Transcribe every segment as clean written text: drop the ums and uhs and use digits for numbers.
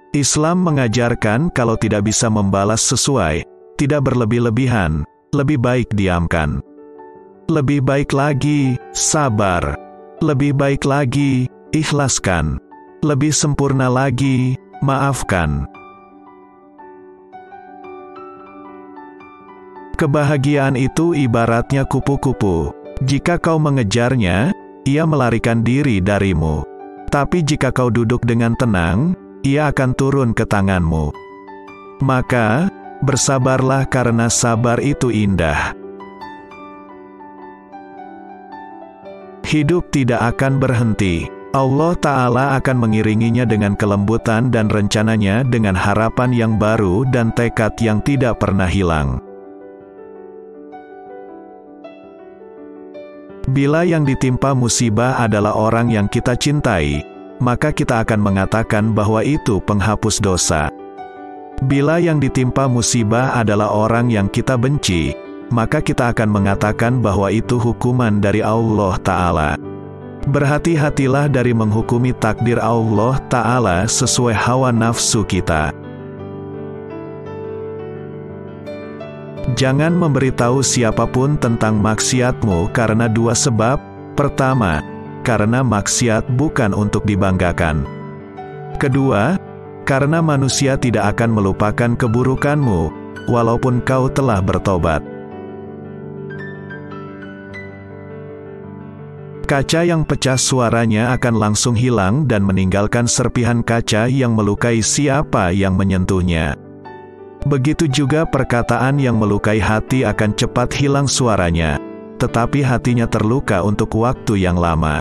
Islam mengajarkan kalau tidak bisa membalas sesuai, tidak berlebih-lebihan, lebih baik diamkan. Lebih baik lagi, sabar. Lebih baik lagi, ikhlaskan. Lebih sempurna lagi, maafkan. Kebahagiaan itu ibaratnya kupu-kupu. Jika kau mengejarnya, ia melarikan diri darimu. Tapi jika kau duduk dengan tenang, ia akan turun ke tanganmu. Maka, bersabarlah karena sabar itu indah. Hidup tidak akan berhenti. Allah Ta'ala akan mengiringinya dengan kelembutan dan rencananya dengan harapan yang baru dan tekad yang tidak pernah hilang. Bila yang ditimpa musibah adalah orang yang kita cintai, maka kita akan mengatakan bahwa itu penghapus dosa. Bila yang ditimpa musibah adalah orang yang kita benci, maka kita akan mengatakan bahwa itu hukuman dari Allah Ta'ala. Berhati-hatilah dari menghukumi takdir Allah Ta'ala sesuai hawa nafsu kita. Jangan memberitahu siapapun tentang maksiatmu karena dua sebab. Pertama, karena maksiat bukan untuk dibanggakan. Kedua, karena manusia tidak akan melupakan keburukanmu, walaupun kau telah bertobat. Kaca yang pecah suaranya akan langsung hilang dan meninggalkan serpihan kaca yang melukai siapa yang menyentuhnya. Begitu juga perkataan yang melukai hati akan cepat hilang suaranya, tetapi hatinya terluka untuk waktu yang lama.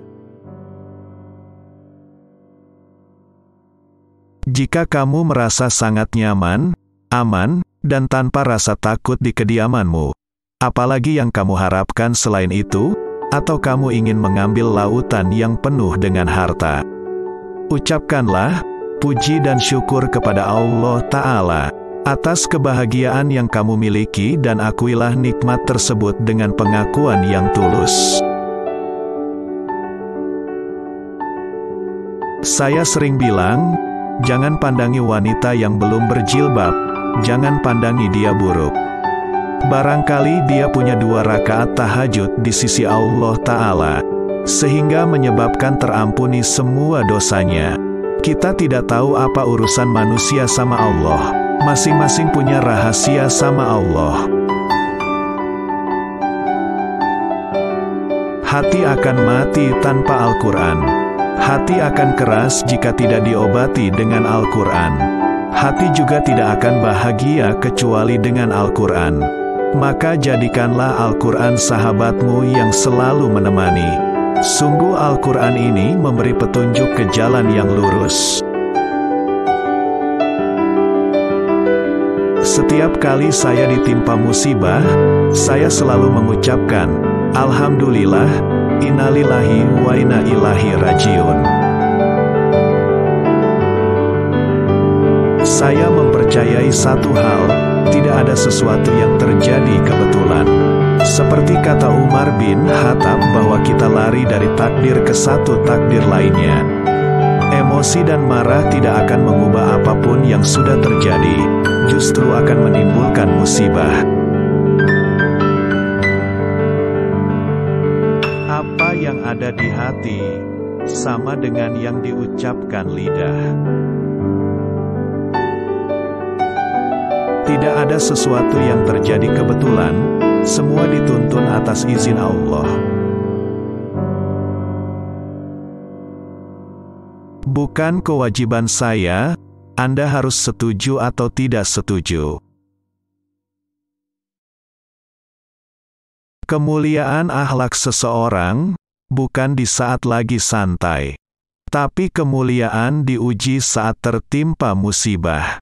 Jika kamu merasa sangat nyaman, aman, dan tanpa rasa takut di kediamanmu, apalagi yang kamu harapkan selain itu, atau kamu ingin mengambil lautan yang penuh dengan harta? Ucapkanlah puji dan syukur kepada Allah Ta'ala atas kebahagiaan yang kamu miliki dan akuilah nikmat tersebut dengan pengakuan yang tulus. Saya sering bilang, jangan pandangi wanita yang belum berjilbab, jangan pandangi dia buruk. Barangkali dia punya 2 rakaat tahajud di sisi Allah Ta'ala, sehingga menyebabkan terampuni semua dosanya. Kita tidak tahu apa urusan manusia sama Allah. Masing-masing punya rahasia sama Allah. Hati akan mati tanpa Al-Quran. Hati akan keras jika tidak diobati dengan Al-Quran. Hati juga tidak akan bahagia kecuali dengan Al-Quran. Maka jadikanlah Al-Quran sahabatmu yang selalu menemani. Sungguh Al-Quran ini memberi petunjuk ke jalan yang lurus. Setiap kali saya ditimpa musibah, saya selalu mengucapkan, Alhamdulillah, innalillahi wa inna ilaihi rajiun. Saya mempercayai satu hal, tidak ada sesuatu yang terjadi kebetulan. Seperti kata Umar bin Khattab bahwa kita lari dari takdir ke satu takdir lainnya. Emosi dan marah tidak akan mengubah apapun yang sudah terjadi, justru akan menimbulkan musibah. Apa yang ada di hati, sama dengan yang diucapkan lidah. Tidak ada sesuatu yang terjadi kebetulan, semua dituntun atas izin Allah. Bukan kewajiban saya, Anda harus setuju atau tidak setuju. Kemuliaan akhlak seseorang, bukan di saat lagi santai. Tapi kemuliaan diuji saat tertimpa musibah.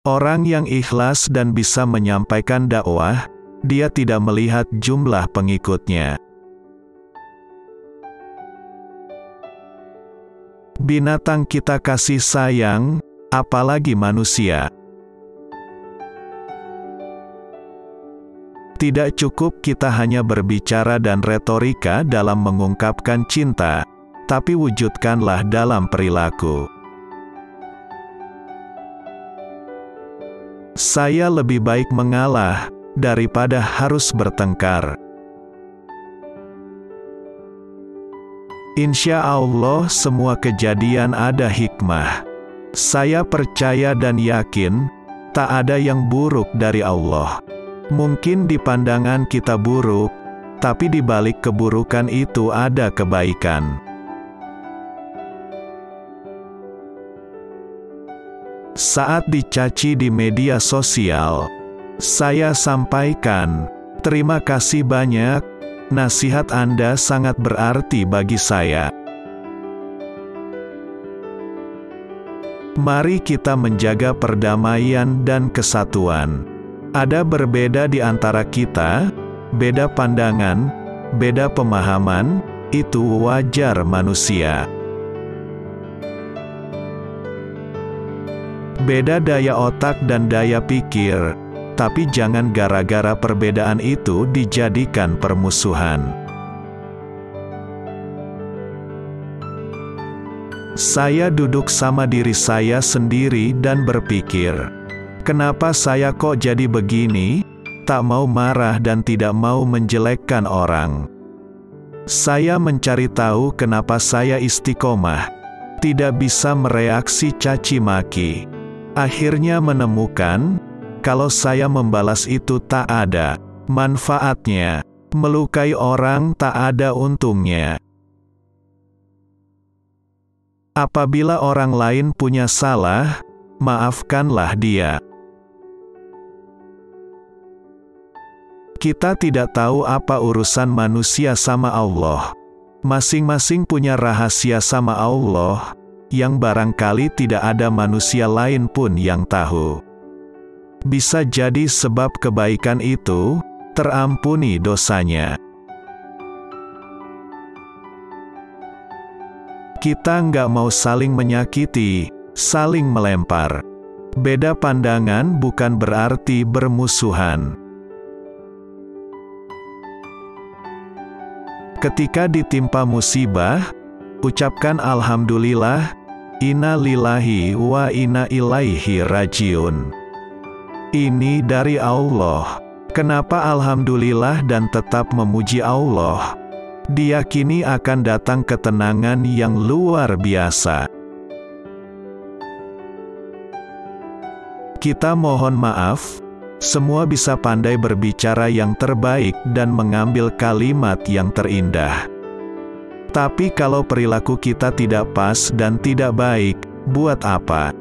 Orang yang ikhlas dan bisa menyampaikan dakwah, dia tidak melihat jumlah pengikutnya. Binatang kita kasih sayang, apalagi manusia. Tidak cukup kita hanya berbicara dan retorika dalam mengungkapkan cinta, tapi wujudkanlah dalam perilaku. Saya lebih baik mengalah daripada harus bertengkar. Insya Allah semua kejadian ada hikmah. Saya percaya dan yakin, tak ada yang buruk dari Allah. Mungkin di pandangan kita buruk, tapi di balik keburukan itu ada kebaikan. Saat dicaci di media sosial, saya sampaikan, terima kasih banyak, nasihat Anda sangat berarti bagi saya. Mari kita menjaga perdamaian dan kesatuan. Ada berbeda di antara kita, beda pandangan, beda pemahaman, itu wajar manusia. Beda daya otak dan daya pikir, tapi jangan gara-gara perbedaan itu dijadikan permusuhan. Saya duduk sama diri saya sendiri dan berpikir, kenapa saya kok jadi begini? Tak mau marah dan tidak mau menjelekkan orang. Saya mencari tahu kenapa saya istiqomah, tidak bisa mereaksi caci maki. Akhirnya menemukan, kalau saya membalas itu tak ada manfaatnya, melukai orang tak ada untungnya. Apabila orang lain punya salah, maafkanlah dia. Kita tidak tahu apa urusan manusia sama Allah. Masing-masing punya rahasia sama Allah, yang barangkali tidak ada manusia lain pun yang tahu. Bisa jadi sebab kebaikan itu, terampuni dosanya. Kita nggak mau saling menyakiti, saling melempar. Beda pandangan bukan berarti bermusuhan. Ketika ditimpa musibah, ucapkan Alhamdulillah, Inna lillahi wa inna ilaihi rajiun. Ini dari Allah. Kenapa Alhamdulillah dan tetap memuji Allah? Diyakini akan datang ketenangan yang luar biasa. Kita mohon maaf, semua bisa pandai berbicara yang terbaik dan mengambil kalimat yang terindah. Tapi kalau perilaku kita tidak pas dan tidak baik, buat apa?